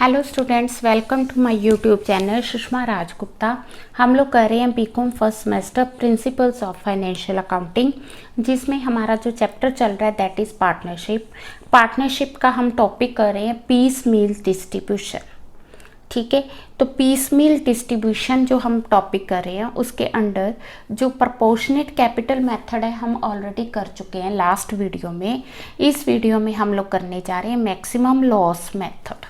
Hello students, welcome to my YouTube channel Sushma Rajgupta. हम लोग कर रहे हैं BCom first semester principles of financial accounting, जिसमें हमारा जो चैप्टर चल रहा है दैट इज़ पार्टनरशिप। पार्टनरशिप का हम टॉपिक कर रहे हैं पीस मील डिस्ट्रीब्यूशन। ठीक है, तो पीस मील डिस्ट्रीब्यूशन जो हम टॉपिक कर रहे हैं उसके अंडर जो प्रपोर्शनेट कैपिटल मेथड है हम ऑलरेडी कर चुके हैं लास्ट वीडियो में। इस वीडियो में हम लोग करने जा रहे हैं मैक्सिमम लॉस मेथड।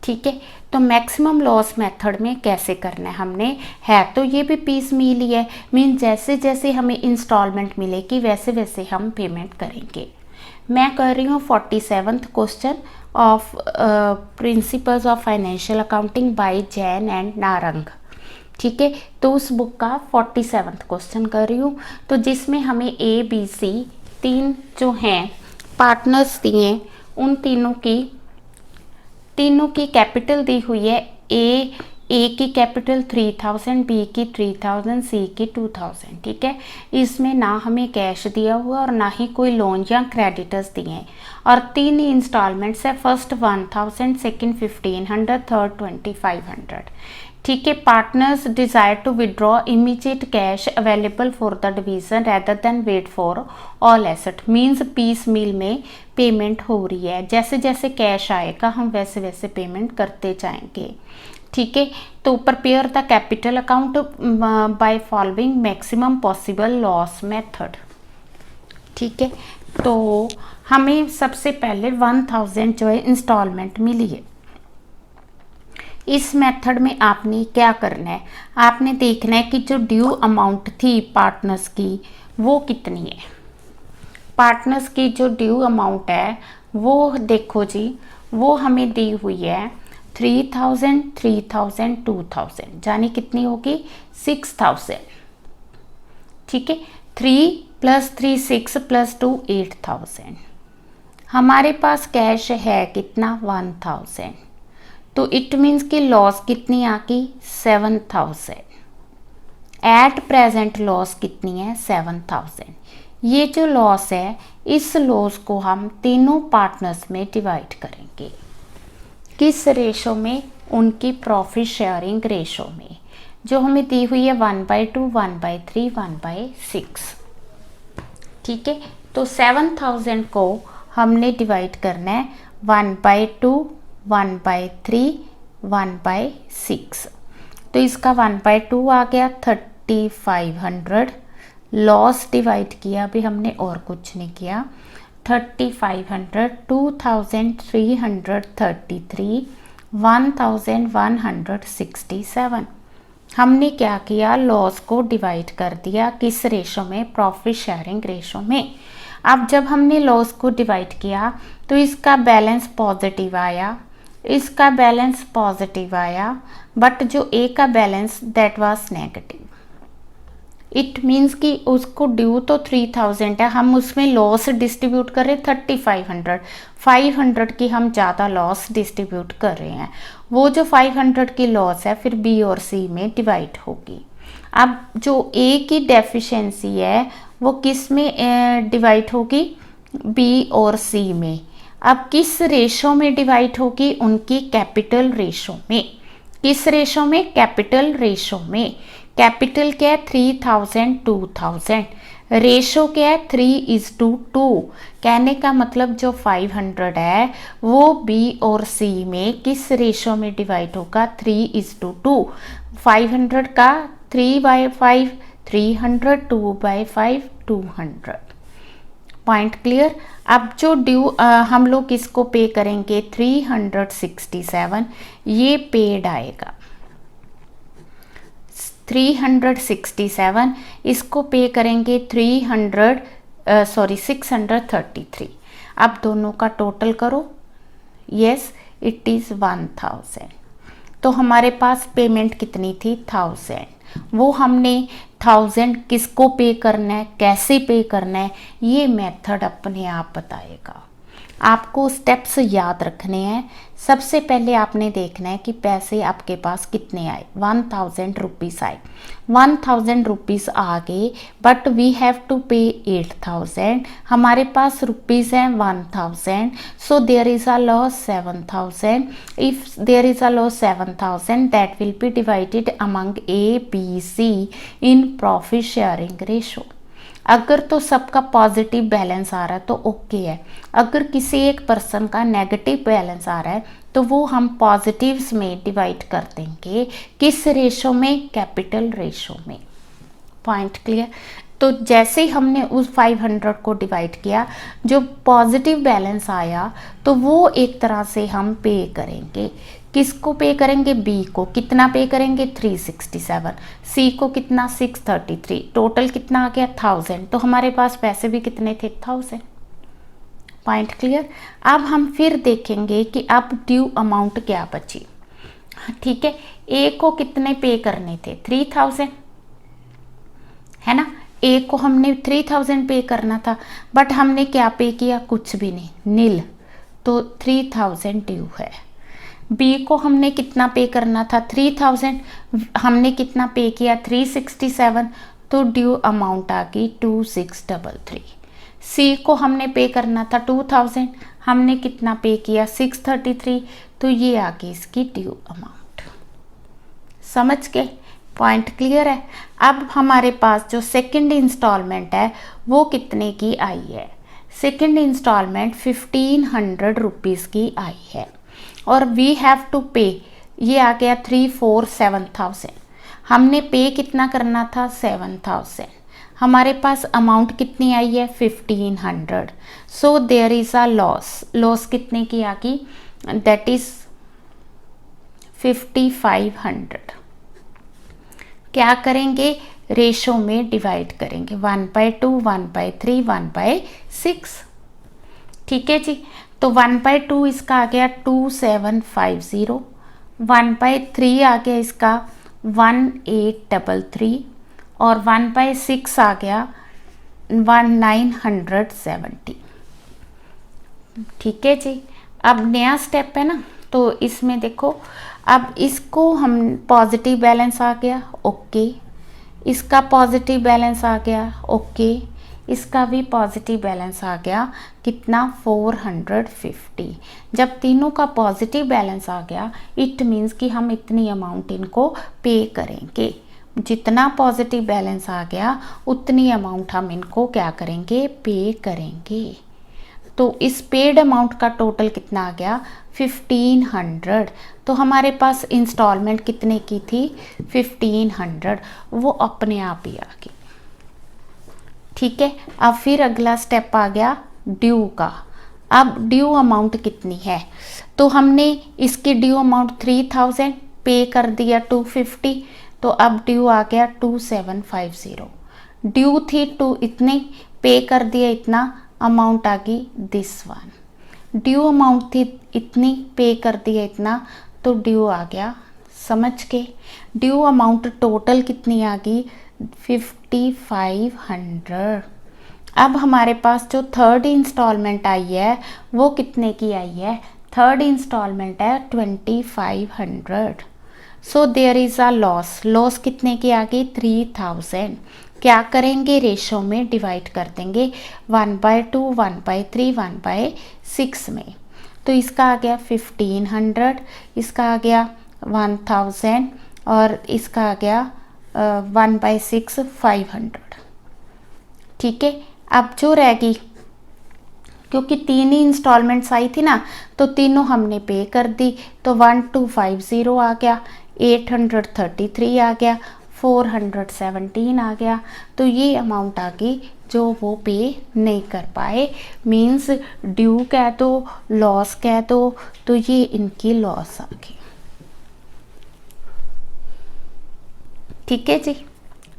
ठीक है, तो मैक्सिमम लॉस मेथड में कैसे करना है हमने, है तो ये भी पीस मील ही है। मीन जैसे जैसे हमें इंस्टॉलमेंट मिलेगी वैसे वैसे हम पेमेंट करेंगे। मैं कर रही हूँ 47th question of principles of financial accounting by Jain and Narang. ठीक है, तो उस बुक का 47th क्वेश्चन कर रही हूँ, तो जिसमें हमें ए बी सी तीन जो हैं पार्टनर्स दिए, उन तीनों की कैपिटल दी हुई है। ए की कैपिटल 3000, बी की 3000, सी की 2000। ठीक है, इसमें ना हमें कैश दिया हुआ और ना ही कोई लोन या क्रेडिटर्स दिए हैं, और तीन ही इंस्टॉलमेंट्स है। First 1000, second 1500, third 2500। ठीक है, partners desire to withdraw immediate cash available for the division rather than wait for all asset. Means piecemeal में पेमेंट हो रही है, जैसे जैसे कैश आएगा हम वैसे वैसे पेमेंट करते जाएंगे। ठीक है, तो prepare the capital account by following maximum possible loss method. ठीक है, तो हमें सबसे पहले 1000 जो है इंस्टॉलमेंट मिली है। इस मेथड में आपने क्या करना है, आपने देखना है कि जो ड्यू अमाउंट थी पार्टनर्स की वो कितनी है। पार्टनर्स की जो ड्यू अमाउंट है वो देखो जी, वो हमें दी हुई है 3000, 3000, 2000, यानी कितनी होगी 6000। ठीक है, 3 + 3 6 + 2 8000। हमारे पास कैश है कितना 1000, तो इट मीन्स कि लॉस कितनी आ गई 7000। एट प्रेजेंट लॉस कितनी है 7000। ये जो लॉस है इस लॉस को हम तीनों पार्टनर्स में डिवाइड करेंगे। किस रेशो में, उनकी प्रॉफिट शेयरिंग रेशो में, जो हमें दी हुई है 1/2, 1/3, 1/6। ठीक है, तो 7000 को हमने डिवाइड करना है 1/2, 1/3, 1/6। तो इसका 1/2 आ गया 3500। लॉस डिवाइड किया अभी हमने और कुछ नहीं किया। 3500, 2333, 1167। हमने क्या किया, लॉस को डिवाइड कर दिया किस रेशो में, प्रॉफिट शेयरिंग रेशो में। अब जब हमने लॉस को डिवाइड किया तो इसका बैलेंस पॉजिटिव आया, इसका बैलेंस पॉजिटिव आया, बट जो ए का balance that was negative. It means कि उसको ड्यू तो 3000 है, हम उसमें लॉस डिस्ट्रीब्यूट कर रहे हैं 3500। 500 की हम ज़्यादा लॉस डिस्ट्रीब्यूट कर रहे हैं। वो जो 500 की लॉस है फिर बी और सी में डिवाइड होगी। अब जो ए की डेफिशिएंसी है वो किस में डिवाइड होगी, बी और सी में। अब किस रेशो में डिवाइड होगी, उनकी कैपिटल रेशो में। किस रेशो में, कैपिटल रेशो में। कैपिटल क्या है 3000, 2000। रेशो क्या है 3:2। कहने का मतलब जो 500 है वो बी और सी में किस रेशो में डिवाइड होगा 3:2। 500 का 3/5 300, 2/5 200। Point clear. अब जो ड्यू हम लोग इसको पे करेंगे 367, ये पेड आएगा 367। इसको पे करेंगे 633। अब दोनों का टोटल करो, यस इट इज़ 1000। तो हमारे पास पेमेंट कितनी थी 1000। वो हमने 1000 किसको पे करना है, कैसे पे करना है, ये मेथड अपने आप बताएगा। आपको स्टेप्स याद रखने हैं। सबसे पहले आपने देखना है कि पैसे आपके पास कितने आए। 1000 रुपीज़ आए, 1000 रुपीज़ आ गए, बट वी हैव टू पे 8000। हमारे पास रुपीज़ हैं 1000, so there is a loss 7000। If there is a loss 7000, that will be divided among A B C in profit sharing ratio. अगर तो सबका पॉजिटिव बैलेंस आ रहा है तो ओके है। अगर किसी एक पर्सन का नेगेटिव बैलेंस आ रहा है तो वो हम पॉजिटिव्स में डिवाइड कर देंगे। किस रेशो में? कैपिटल रेशो में। Point clear? तो जैसे ही हमने उस 500 को डिवाइड किया, जो पॉजिटिव बैलेंस आया तो वो एक तरह से हम पे करेंगे। किसको पे करेंगे? बी को। कितना पे करेंगे? 367। सी को कितना? 633। टोटल कितना आ गया? 1000। तो हमारे पास पैसे भी कितने थे? 1000। Point clear? अब हम फिर देखेंगे कि अब ड्यू अमाउंट क्या बची। ठीक है, ए को कितने पे करने थे? 3000, है ना। ए को हमने 3000 पे करना था, बट हमने क्या पे किया? कुछ भी नहीं, नील। तो 3000 ड्यू है। बी को हमने कितना पे करना था? 3000। हमने कितना पे किया? 367। तो ड्यू अमाउंट आ गई 2633। सी को हमने पे करना था 2000। हमने कितना पे किया? 633। तो ये आ गई इसकी ड्यू अमाउंट। समझ गए? पॉइंट क्लियर है? अब हमारे पास जो सेकंड इंस्टॉलमेंट है वो कितने की आई है? सेकंड इंस्टॉलमेंट 1500 रुपीज़ की आई है, और वी हैव टू पे, ये आ गया 347,000। हमने पे कितना करना था? 7000। हमारे पास अमाउंट कितनी आई है? 1500। So there is a loss. Loss कितने की आ गई? That is 5500। क्या करेंगे? रेशो में डिवाइड करेंगे, 1/2, 1/3, 1/6। ठीक है जी। तो 1/2 इसका आ गया 2750, 1/3 आ गया इसका 1833, और 1/6 आ गया 1970। ठीक है जी। अब नया स्टेप है ना, तो इसमें देखो, अब इसको हम पॉजिटिव बैलेंस आ गया, ओके। इसका पॉजिटिव बैलेंस आ गया, ओके। इसका भी पॉजिटिव बैलेंस आ गया, कितना? 450। जब तीनों का पॉजिटिव बैलेंस आ गया, इट मीन्स कि हम इतनी अमाउंट इनको पे करेंगे। जितना पॉजिटिव बैलेंस आ गया उतनी अमाउंट हम इनको क्या करेंगे? पे करेंगे। तो इस पेड अमाउंट का टोटल कितना आ गया? 1500। तो हमारे पास इंस्टॉलमेंट कितने की थी? 1500। वो अपने आप ही आ गई। ठीक है। अब फिर अगला स्टेप आ गया ड्यू का। अब ड्यू अमाउंट कितनी है? तो हमने इसकी ड्यू अमाउंट 3000 पे कर दिया 250, तो अब ड्यू आ गया 2750। ड्यू थी 2 इतनी, पे कर दिया इतना, अमाउंट आ गई दिस वन। ड्यू अमाउंट थी इतनी, पे कर दिया इतना, तो ड्यू आ गया। समझ के? ड्यू अमाउंट टोटल कितनी आ गई? 5500। अब हमारे पास जो थर्ड इंस्टॉलमेंट आई है वो कितने की आई है? थर्ड इंस्टॉलमेंट है 2500। So there is a loss. Loss कितने की आ गई? 3000। क्या करेंगे? रेशो में डिवाइड कर देंगे, 1/2, 1/3, 1/6 में। तो इसका आ गया 1500, इसका आ गया 1000, और इसका आ गया 1/6 500। ठीक है। अब जो रहेगी, क्योंकि 3 ही इंस्टॉलमेंट्स आई थी ना, तो तीनों हमने पे कर दी, तो 1250 आ गया, 833 आ गया, 417 आ गया। तो ये अमाउंट आ गई जो वो पे नहीं कर पाए। मीन्स ड्यू कह दो, लॉस कह दो, तो ये इनकी लॉस आ गई। ठीक है जी,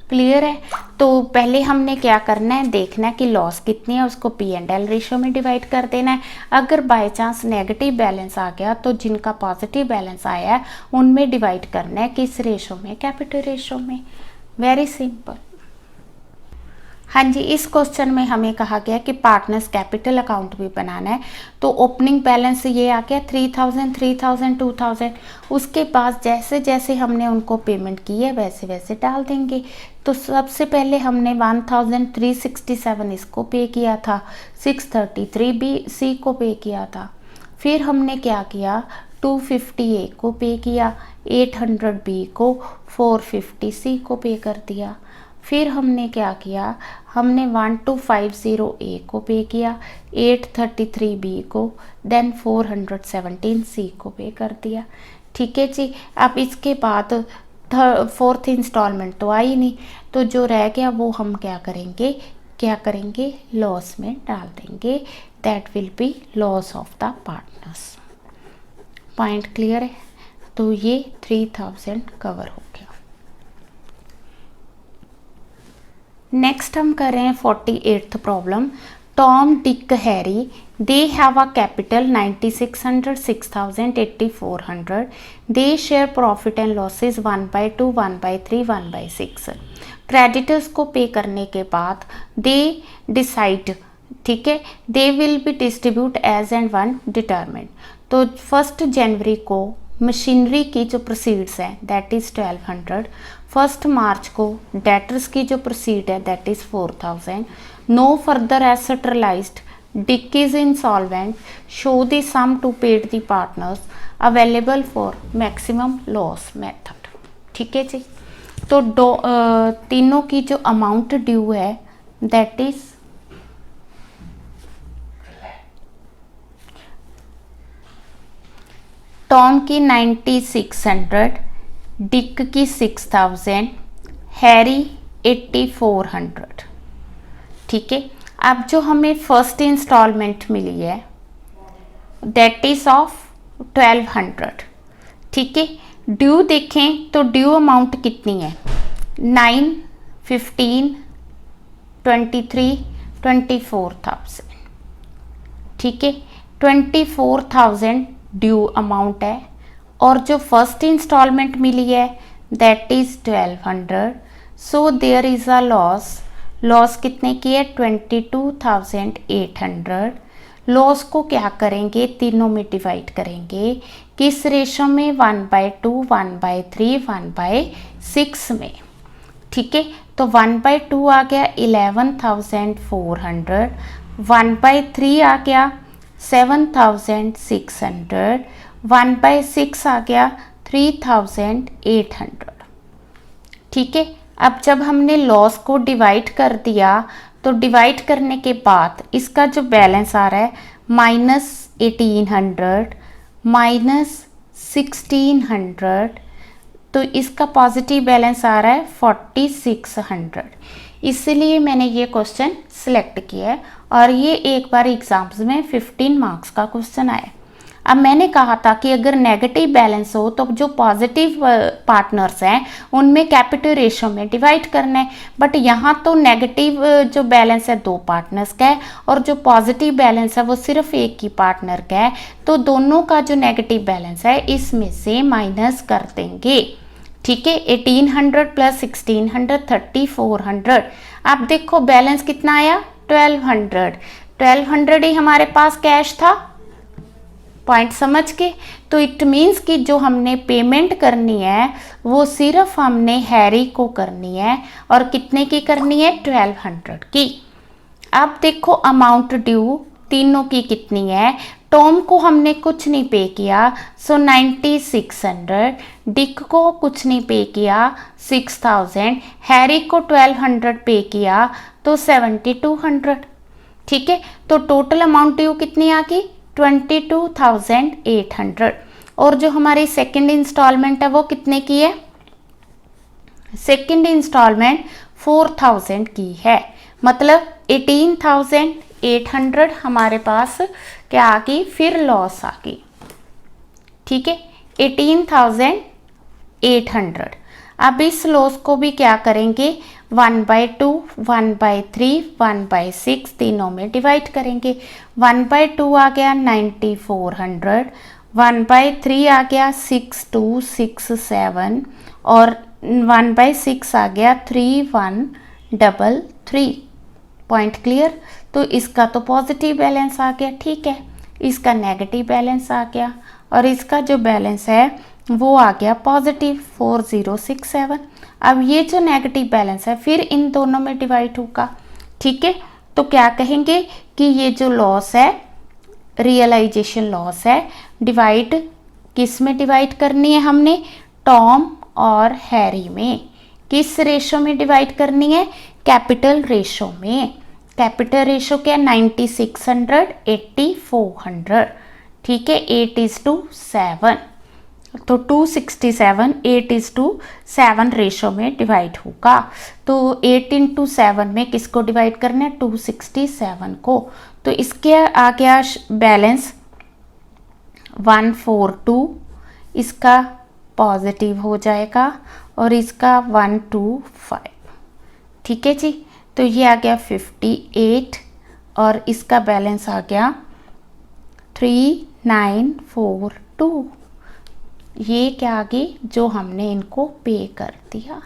क्लियर है। तो पहले हमने क्या करना है, देखना है कि लॉस कितनी है, उसको P&L रेशो में डिवाइड कर देना है। अगर बाय चांस नेगेटिव बैलेंस आ गया तो जिनका पॉजिटिव बैलेंस आया है उनमें डिवाइड करना है, किस रेशो में? कैपिटल रेशो में। Very simple. हाँ जी, इस क्वेश्चन में हमें कहा गया कि पार्टनर्स कैपिटल अकाउंट भी बनाना है। तो ओपनिंग बैलेंस ये आ गया 3000, 3000, 2000। उसके बाद जैसे जैसे हमने उनको पेमेंट की है वैसे वैसे डाल देंगे। तो सबसे पहले हमने 1367 इसको पे किया था, 633 बी सी को पे किया था। फिर हमने क्या किया, 250 ए को पे किया, 800 बी को, 450 सी को पे कर दिया। फिर हमने क्या किया, हमने 1250 ए को पे किया, 833 बी को, देन 417 सी को पे कर दिया। ठीक है जी। अब इसके बाद फोर्थ इंस्टॉलमेंट तो आई नहीं, तो जो रह गया वो हम क्या करेंगे, लॉस में डाल देंगे। That will be loss of the partners. Point clear है? तो ये 3000 कवर हो गया। नेक्स्ट हम कर रहे हैं 48th problem. Tom, Dick, Harry, they have a capital 9600, 6000, 8400। They share profit and losses 1/2, 1/3, 1/6। Creditors को पे करने के बाद दे डिसाइड, ठीक है, they will be distribute as and one determine. तो 1 जनवरी को मशीनरी की जो प्रोसीड्स है दैट इज़ 1200। 1 मार्च को डेटर्स की जो प्रोसीड है that is 4000। No further asset realised, Dick is insolvent, show the sum to paid the partners, available for maximum loss method. ठीक है जी। तो तीनों की जो अमाउंट ड्यू है दैट इज टॉम की 9600, डिक की 6000, हैरी 8400। ठीक है। अब जो हमें फर्स्ट इंस्टॉलमेंट मिली है दैट इज ऑफ 1200। ठीक है। ड्यू देखें तो ड्यू अमाउंट कितनी है, 9, 15, 23, 24,000। ठीक है। 24,000 ड्यू अमाउंट है और जो फर्स्ट इंस्टॉलमेंट मिली है that is 1200। So there is a loss कितने की है, 22,800। लॉस को क्या करेंगे, तीनों में डिवाइड करेंगे। किस रेशो में, 1/2, 1/3, 1/6 में। ठीक है। तो 1/2 आ गया 11,400, 1/3 आ गया 7,600, 1/6 आ गया 3,800। ठीक है। अब जब हमने लॉस को डिवाइड कर दिया तो डिवाइड करने के बाद इसका जो बैलेंस आ रहा है -1800, -1600, तो इसका पॉजिटिव बैलेंस आ रहा है 4600। इसलिए मैंने ये क्वेश्चन सिलेक्ट किया है और ये एक बार एग्जाम्स में 15 मार्क्स का क्वेश्चन आया। अब मैंने कहा था कि अगर नेगेटिव बैलेंस हो तो जो पॉजिटिव पार्टनर्स हैं उनमें कैपिटल रेशो में डिवाइड करना है, बट यहाँ तो नेगेटिव जो बैलेंस है 2 पार्टनर्स का है और जो पॉजिटिव बैलेंस है वो सिर्फ एक ही पार्टनर का है। तो दोनों का जो नेगेटिव बैलेंस है इसमें से माइनस कर देंगे। ठीक है। 1800 प्लस 1600, 3400। अब देखो बैलेंस कितना आया, 1200। 1200 ही हमारे पास कैश था। पॉइंट समझ के? तो इट मीन्स कि जो हमने पेमेंट करनी है वो सिर्फ हमने हैरी को करनी है और कितने की करनी है, 1200 की। अब देखो अमाउंट ड्यू तीनों की कितनी है। टॉम को हमने कुछ नहीं पे किया, सो 9600। डिक को कुछ नहीं पे किया, 6000। हैरी को 1200 पे किया तो 7200। ठीक है। तो टोटल अमाउंट ड्यू कितनी आ गई, 22,800। और जो हमारी सेकंड इंस्टॉलमेंट है वो कितने की है, सेकंड इंस्टॉलमेंट 4000 की है। मतलब 18,800 हमारे पास क्या आ गई, फिर लॉस आ गई। ठीक है। 18,800। अब इस लॉस को भी क्या करेंगे, 1/2, 1/3, 1/6 तीनों में डिवाइड करेंगे। 1/2 आ गया 9400, 1/3 आ गया 6267 और 1/6 आ गया 3133। Point clear. तो इसका तो पॉजिटिव बैलेंस आ गया, ठीक है, इसका नेगेटिव बैलेंस आ गया और इसका जो बैलेंस है वो आ गया पॉजिटिव 4067। अब ये जो नेगेटिव बैलेंस है फिर इन दोनों में डिवाइड होगा, ठीक है। तो क्या कहेंगे कि ये जो लॉस है, रियलाइजेशन लॉस है, डिवाइड किस में डिवाइड करनी है हमने, टॉम और हैरी में। किस रेशो में डिवाइड करनी है, कैपिटल रेशो में। कैपिटल रेशो क्या, 9600 8400, ठीक है, 8:7। तो 267 8:7 रेशो में डिवाइड होगा। तो 8 × 7 में किसको डिवाइड करना है, 267 को। तो इसके आ गया बैलेंस 142, इसका पॉजिटिव हो जाएगा और इसका 125, ठीक है जी। तो ये आ गया 58 और इसका बैलेंस आ गया 3942। ये क्या आ गई, जो हमने इनको पे कर दिया,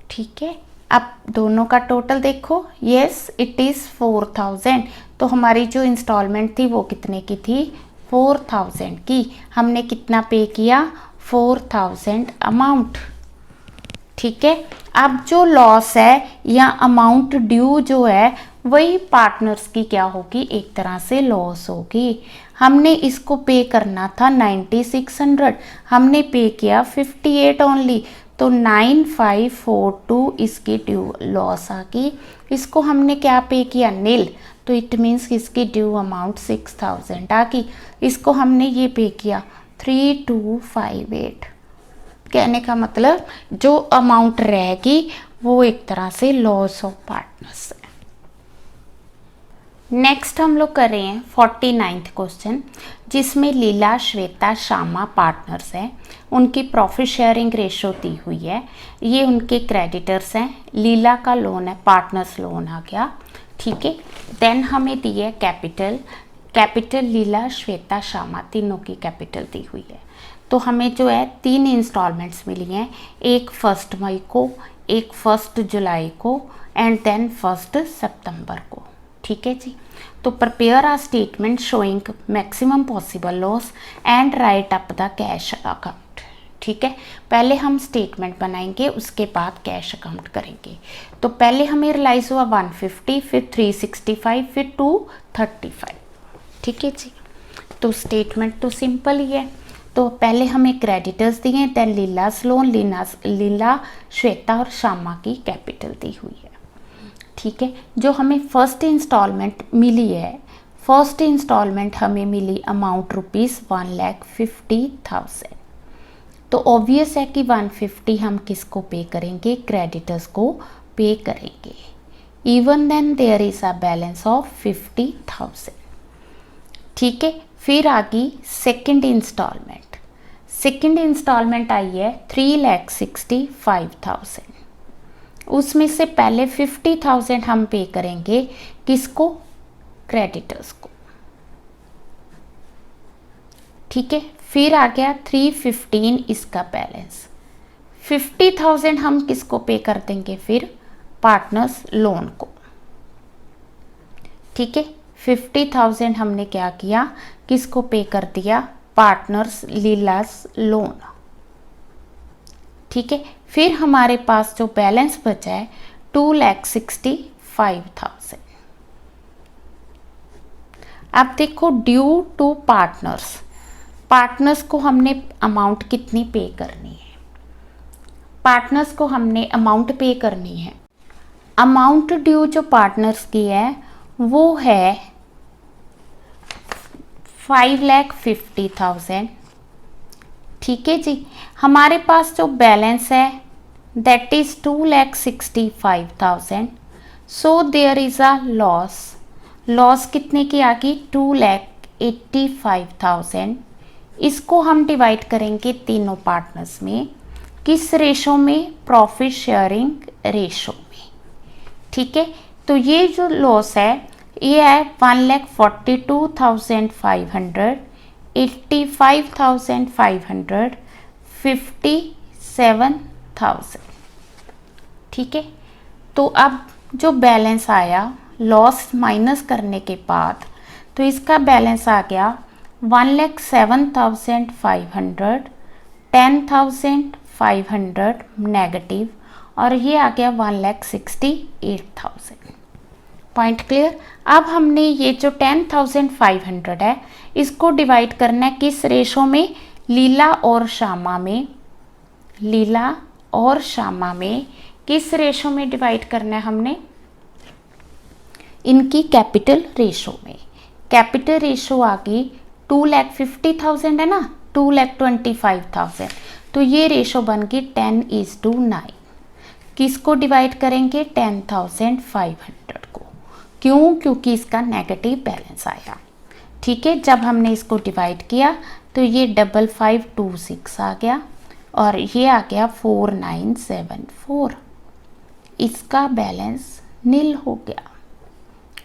ठीक है। अब दोनों का टोटल देखो, यस इट इज़ 4000। तो हमारी जो इंस्टॉलमेंट थी वो कितने की थी, 4000 की। हमने कितना पे किया, 4000 अमाउंट, ठीक है। अब जो लॉस है या अमाउंट ड्यू जो है वही पार्टनर्स की क्या होगी, एक तरह से लॉस होगी। हमने इसको पे करना था 9600, हमने पे किया 58 ओनली, तो 9542 इसकी ड्यू लॉस आ गई। इसको हमने क्या पे किया, नील, तो इट मीन्स इसकी ड्यू अमाउंट 6000 आ गई। इसको हमने ये पे किया 3258। कहने का मतलब जो अमाउंट रहेगी वो एक तरह से लॉस ऑफ पार्टनर्स है। नेक्स्ट हम लोग कर रहे हैं 49th क्वेश्चन, जिसमें लीला, श्वेता, श्यामा पार्टनर्स हैं। उनकी प्रॉफिट शेयरिंग रेशो दी हुई है। ये उनके क्रेडिटर्स हैं। लीला का लोन है, पार्टनर्स लोन आ गया, ठीक है। देन हमें दी है कैपिटल लीला, श्वेता, श्यामा तीनों की कैपिटल दी हुई है। तो हमें जो है 3 इंस्टॉलमेंट्स मिली हैं, एक 1 मई को, एक 1 जुलाई को एंड देन 1 सितंबर को, ठीक है जी। तो prepare a statement showing maximum possible loss and right up the cash account, ठीक है। पहले हम स्टेटमेंट बनाएंगे, उसके बाद कैश अकाउंट करेंगे। तो पहले हमें रियलाइज हुआ 150, फिर 365, फिर 235, ठीक है जी। तो स्टेटमेंट तो सिंपल ही है। तो पहले हमें क्रेडिटर्स दिए, देन लीलास लोन, लीला, श्वेता और श्यामा की कैपिटल दी हुई है, ठीक है। जो हमें फर्स्ट इंस्टॉलमेंट मिली है, फर्स्ट इंस्टॉलमेंट हमें मिली अमाउंट ₹1,50,000। तो ऑब्वियस है कि 150 हम किसको पे करेंगे, क्रेडिटर्स को पे करेंगे। Even then there is a balance of 50,000, ठीक है। फिर आ गई सेकेंड इंस्टॉलमेंट। सेकेंड इंस्टॉलमेंट आई है 3,65,000। उसमें से पहले 50,000 हम पे करेंगे किसको, क्रेडिटर्स को, ठीक है। फिर आ गया 315 इसका बैलेंस। 50,000 हम किसको पे कर देंगे, फिर पार्टनर्स लोन को, ठीक है। 50,000 हमने क्या किया, किसको पे कर दिया, पार्टनर्स लीलास लोन, ठीक है। फिर हमारे पास जो बैलेंस बचा है 2,65,000। अब देखो ड्यू टू पार्टनर्स, पार्टनर्स को हमने अमाउंट कितनी पे करनी है, पार्टनर्स को हमने अमाउंट पे करनी है। अमाउंट ड्यू जो पार्टनर्स की है वो है 5,50,000, ठीक है जी। हमारे पास जो बैलेंस है that is 2,65,000। So there is a loss, loss कितने की आ गई, 2,85,000। इसको हम डिवाइड करेंगे तीनों पार्टनर्स में, किस रेशो में, प्रॉफिट शेयरिंग रेशो में, ठीक है। तो ये जो लॉस है ये है 1,42,500, 85,500, 57,000, ठीक है। तो अब जो बैलेंस आया लॉस माइनस करने के बाद, तो इसका बैलेंस आ गया 1,07,500, 10,500 नेगेटिव, और ये आ गया 1,68,000। Point clear. अब हमने ये जो 10,500 है इसको डिवाइड करना है किस रेशो में, लीला और श्यामा में। लीला और श्यामा में किस रेशो में डिवाइड करना है हमने, इनकी कैपिटल रेशो में। कैपिटल रेशो आ गई 2,50,000 है ना, 2,25,000, तो ये रेशो बन गई 10:9। किसको डिवाइड करेंगे, 10,500 को। क्यों, क्योंकि इसका नेगेटिव बैलेंस आया। ठीक है, जब हमने इसको डिवाइड किया तो ये 5526 आ गया और ये आ गया 4974। इसका बैलेंस नील हो गया।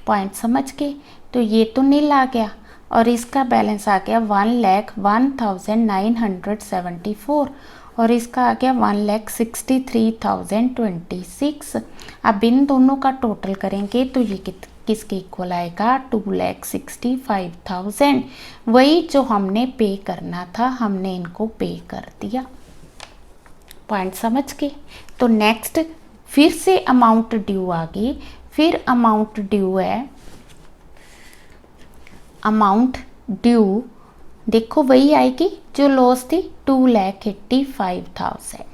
पॉइंट समझ के, तो ये तो नील आ गया और इसका बैलेंस आ गया 1,01,974 और इसका आ गया 1,63,026। अब इन दोनों का टोटल करेंगे तो ये किसके इक्वल आएगा, 2,65,000। वही जो हमने पे करना था हमने इनको पे कर दिया। पॉइंट समझ के, तो नेक्स्ट फिर से अमाउंट ड्यू आ गई। फिर अमाउंट ड्यू है, अमाउंट ड्यू देखो वही आएगी जो लॉस थी 2,85,000।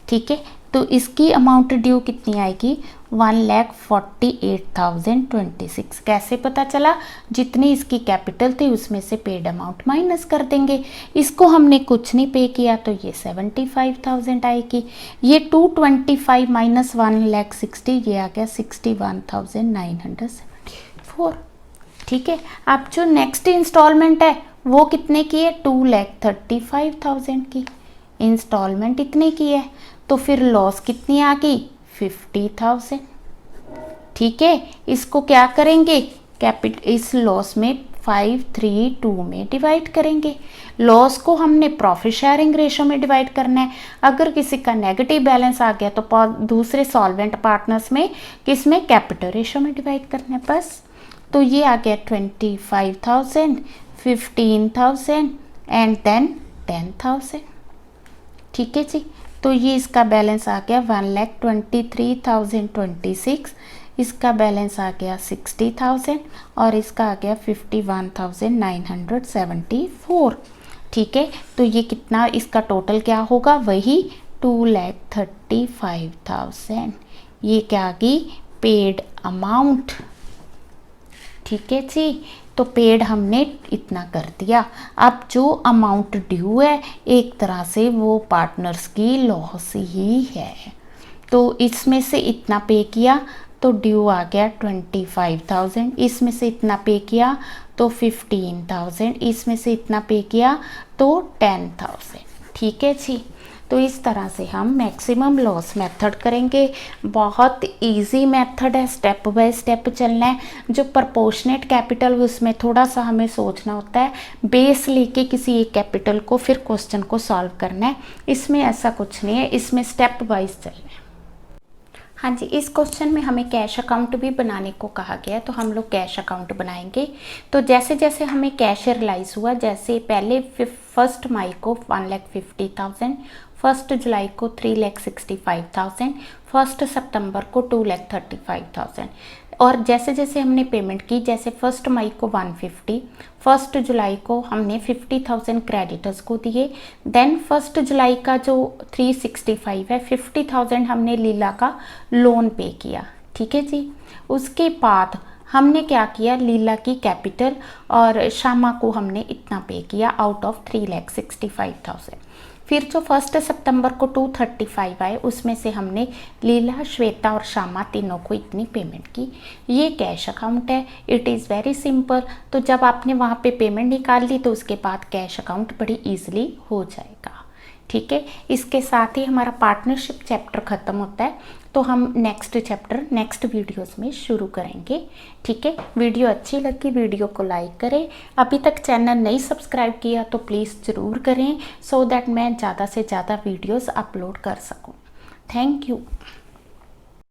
ठीक है, तो इसकी अमाउंट ड्यू कितनी आएगी, 1,48,026। कैसे पता चला, जितनी इसकी कैपिटल थी उसमें से पेड अमाउंट माइनस कर देंगे। इसको हमने कुछ नहीं पे किया तो ये 75,000 आएगी। ये 225 माइनस 1,60,000 ये आ गया 61,974। ठीक है, अब जो नेक्स्ट इंस्टॉलमेंट है वो कितने की है, 2,35,000 की इंस्टॉलमेंट इतने की है। तो फिर लॉस कितनी आ गई, 50,000। ठीक है, इसको क्या करेंगे, इस लॉस में 532 में डिवाइड करेंगे। लॉस को हमने प्रॉफिट शेयरिंग रेशो में डिवाइड करना है। अगर किसी का नेगेटिव बैलेंस आ गया तो दूसरे सॉल्वेंट पार्टनर्स में किस में, कैपिटल रेशो में डिवाइड करना है बस। तो ये आ गया 25,000, 15,000 एंड देन 10,000। ठीक है जी, तो ये इसका बैलेंस आ गया 1,23,026। इसका बैलेंस आ गया 60,000 और इसका आ गया 51,974। ठीक है, तो ये कितना, इसका टोटल क्या होगा, वही 2,35,000। ये क्या आ गई, पेड अमाउंट। ठीक है जी, तो पेड हमने इतना कर दिया। अब जो अमाउंट ड्यू है एक तरह से वो पार्टनर्स की लॉस ही है। तो इसमें से इतना पे किया तो ड्यू आ गया 25,000, इसमें से इतना पे किया तो 15,000, इसमें से इतना पे किया तो 10,000। ठीक है जी, तो इस तरह से हम मैक्सिमम लॉस मेथड करेंगे। बहुत इजी मेथड है, स्टेप बाय स्टेप चलना है। जो प्रोपोर्शनेट कैपिटल उसमें थोड़ा सा हमें सोचना होता है, बेस लेके किसी एक कैपिटल को फिर क्वेश्चन को सॉल्व करना है। इसमें ऐसा कुछ नहीं है, इसमें स्टेप वाइज चलना है। हाँ जी, इस क्वेश्चन में हमें कैश अकाउंट भी बनाने को कहा गया है, तो हम लोग कैश अकाउंट बनाएंगे। तो जैसे जैसे हमें कैश रियलाइज हुआ, जैसे पहले 1 मई को 1,50,000, 1 जुलाई को 3,65,000, 1 सितंबर को 2,35,000। और जैसे जैसे हमने पेमेंट की, जैसे 1 मई को 150, 1 जुलाई को हमने 50,000 क्रेडिटर्स को दिए। देन 1 जुलाई का जो 365 है, 50,000 हमने लीला का लोन पे किया। ठीक है जी, उसके बाद हमने क्या किया, लीला की कैपिटल और श्यामा को हमने इतना पे किया आउट ऑफ 3,65,000। फिर जो 1 सितंबर को 235 आए उसमें से हमने लीला, श्वेता और श्यामा तीनों को इतनी पेमेंट की। ये कैश अकाउंट है, इट इज़ वेरी सिंपल। तो जब आपने वहाँ पे पेमेंट निकाल ली तो उसके बाद कैश अकाउंट बड़ी इजीली हो जाएगा। ठीक है, इसके साथ ही हमारा पार्टनरशिप चैप्टर ख़त्म होता है। तो हम नेक्स्ट चैप्टर नेक्स्ट वीडियोस में शुरू करेंगे। ठीक है, वीडियो अच्छी लगी वीडियो को लाइक करें। अभी तक चैनल नहीं सब्सक्राइब किया तो प्लीज़ ज़रूर करें, सो दैट मैं ज़्यादा से ज़्यादा वीडियोस अपलोड कर सकूं। Thank you.